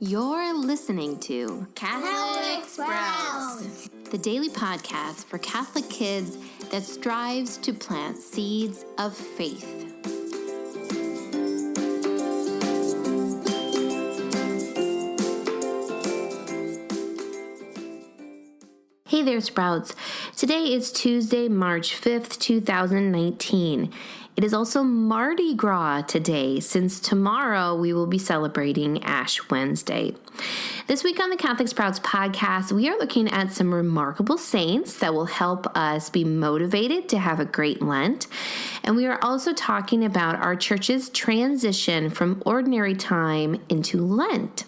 You're listening to Catholic Sprouts, the daily podcast for Catholic kids that strives to plant seeds of faith. Hey there, Sprouts. Today is Tuesday, March 5th, 2019. It is also Mardi Gras today, since tomorrow we will be celebrating Ash Wednesday. This week on the Catholic Sprouts podcast, we are looking at some remarkable saints that will help us be motivated to have a great Lent. And we are also talking about our church's transition from ordinary time into Lent.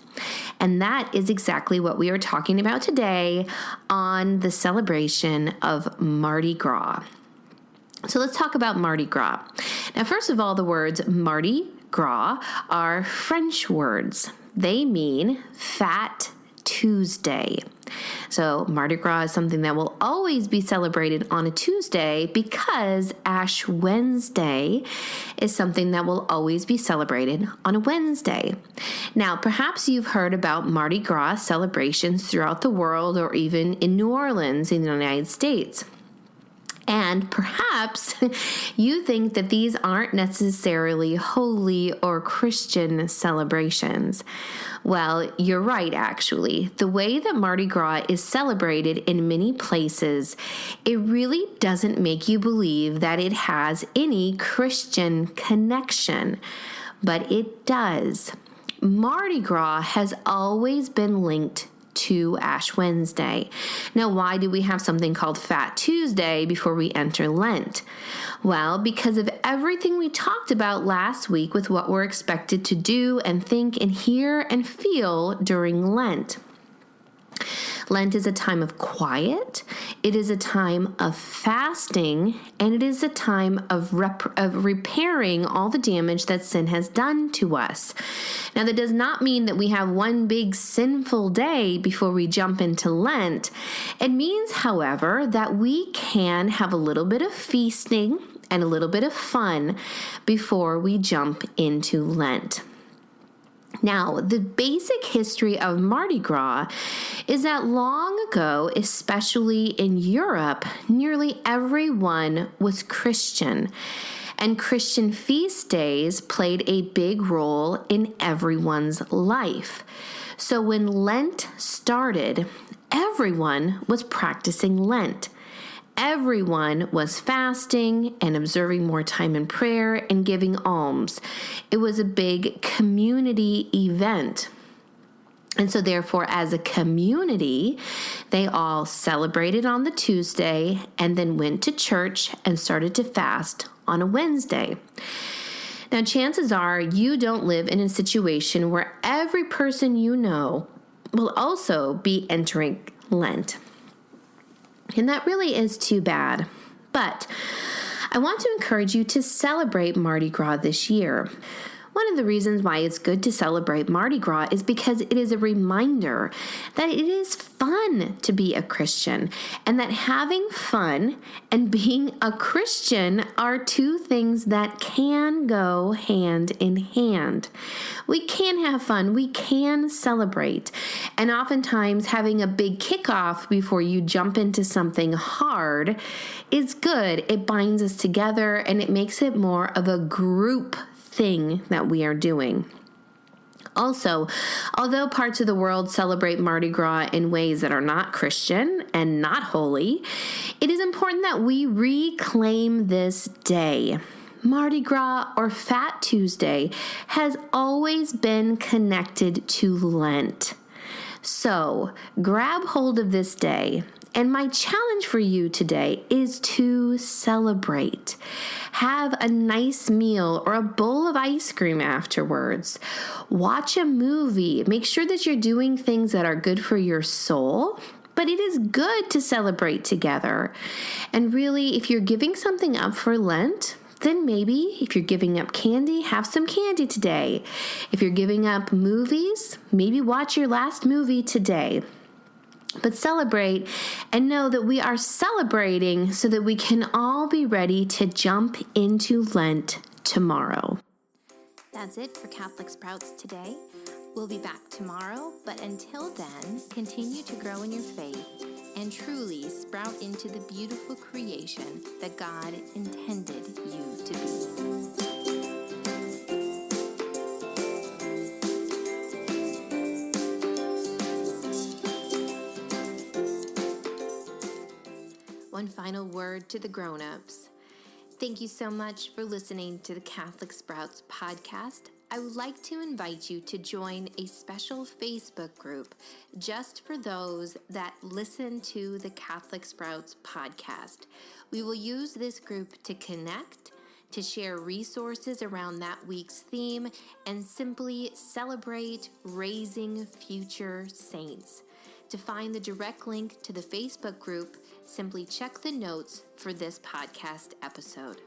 And that is exactly what we are talking about today on the celebration of Mardi Gras. So let's talk about Mardi Gras. Now, first of all, the words Mardi Gras are French words. They mean Fat Tuesday. So Mardi Gras is something that will always be celebrated on a Tuesday because Ash Wednesday is something that will always be celebrated on a Wednesday. Now, perhaps you've heard about Mardi Gras celebrations throughout the world or even in New Orleans in the United States. And perhaps you think that these aren't necessarily holy or Christian celebrations. Well, you're right, actually. The way that Mardi Gras is celebrated in many places, it really doesn't make you believe that it has any Christian connection. But it does. Mardi Gras has always been linked to Ash Wednesday. Now, why do we have something called Fat Tuesday before we enter Lent? Well, because of everything we talked about last week with what we're expected to do and think and hear and feel during Lent. Lent is a time of quiet, it is a time of fasting, and it is a time of repairing all the damage that sin has done to us. Now, that does not mean that we have one big sinful day before we jump into Lent. It means, however, that we can have a little bit of feasting and a little bit of fun before we jump into Lent. Now, the basic history of Mardi Gras is that long ago, especially in Europe, nearly everyone was Christian. And Christian feast days played a big role in everyone's life. So when Lent started, everyone was practicing Lent. Everyone was fasting and observing more time in prayer and giving alms. It was a big community event. And so therefore, as a community, they all celebrated on the Tuesday and then went to church and started to fast on a Wednesday. Now, chances are you don't live in a situation where every person you know will also be entering Lent. And that really is too bad. But I want to encourage you to celebrate Mardi Gras this year. One of the reasons why it's good to celebrate Mardi Gras is because it is a reminder that it is fun to be a Christian, and that having fun and being a Christian are two things that can go hand in hand. We can have fun, we can celebrate, and oftentimes having a big kickoff before you jump into something hard is good. It binds us together and it makes it more of a group thing that we are doing. Also, although parts of the world celebrate Mardi Gras in ways that are not Christian and not holy, it is important that we reclaim this day. Mardi Gras, or Fat Tuesday, has always been connected to Lent. So, grab hold of this day. And my challenge for you today is to celebrate. Have a nice meal or a bowl of ice cream afterwards. Watch a movie. Make sure that you're doing things that are good for your soul. But it is good to celebrate together. And really, if you're giving something up for Lent, then maybe if you're giving up candy, have some candy today. If you're giving up movies, maybe watch your last movie today. But celebrate and know that we are celebrating so that we can all be ready to jump into Lent tomorrow. That's it for Catholic Sprouts today. We'll be back tomorrow, but until then, continue to grow in your faith and truly sprout into the beautiful creation that God intended you to be. One final word to the grown-ups. Thank you so much for listening to the Catholic Sprouts podcast. I would like to invite you to join a special Facebook group just for those that listen to the Catholic Sprouts podcast. We will use this group to connect, to share resources around that week's theme, and simply celebrate raising future saints. To find the direct link to the Facebook group, simply check the notes for this podcast episode.